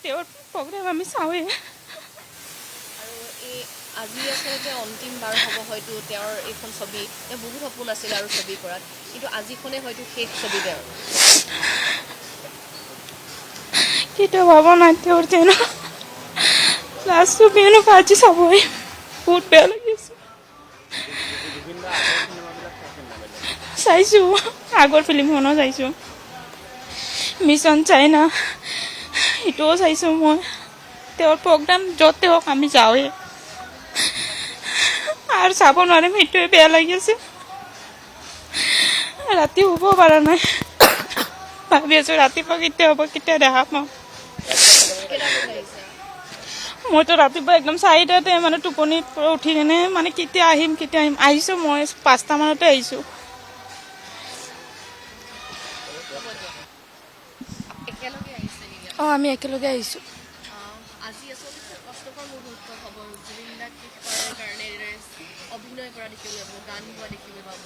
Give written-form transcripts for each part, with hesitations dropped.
তেওঁৰ প্ৰগ্ৰাম আমি চাওঁৱে। আৰু এই আজি আচলতে অন্তিমবাৰ হ'ব হয়তো তেওঁৰ এইখন ছবি। তেওঁ বহুত সপোন আছিল আৰু ছবি কৰাত, কিন্তু আজিখনে হয়তো শেষ ছবি তেওঁৰ। কেতিয়াও ভাবা নাই তেওঁৰ যেন লাষ্ট ছবি এনেকুৱা আজি চাবই। বহুত বেয়া লাগি আছে। চাইছোঁ, আগৰ ফিল্মখনো চাইছোঁ, মিছন চাইনা সেইটোও চাইছোঁ মই। তেওঁৰ প্ৰগ্ৰাম য'তে হওক আমি যাওঁৱেই, আৰু চাব নোৱাৰিম সেইটোৱে বেয়া লাগি আছে। ৰাতি শুব পৰা নাই, ভাবি আছোঁ ৰাতিপুৱা কেতিয়া হ'ব, কেতিয়া দেখা পাওঁ। মইতো ৰাতিপুৱা একদম 4টাতে মানে টোপনিৰ পৰা উঠি কিনে মানে কেতিয়া আহিম আহিছোঁ মই 5টামানতে আহিছোঁ। অঁ, আমি একেলগে আহিছোঁ। আজি আচলতে খুব কষ্টকৰ মুহূৰ্ত হ'ব। জুবিন দাক শেষ কৰাৰ কাৰণে অভিনয় কৰা দেখিবলৈ পাব, গান গোৱা দেখিবলৈ পাব,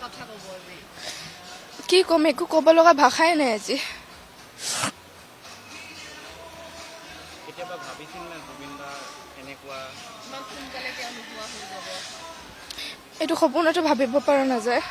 কথা ক'ব আজি। কি ক'ম, একো ক'ব লগা ভাষাই নাই আজি। কেতিয়াবা ভাবিছিল নে জুবিন দা এনেকুৱা ইমান সোনকালে তেওঁ নোহোৱা হৈ যাব? এইটো সপোনতো ভাবিব পৰা নাযায়।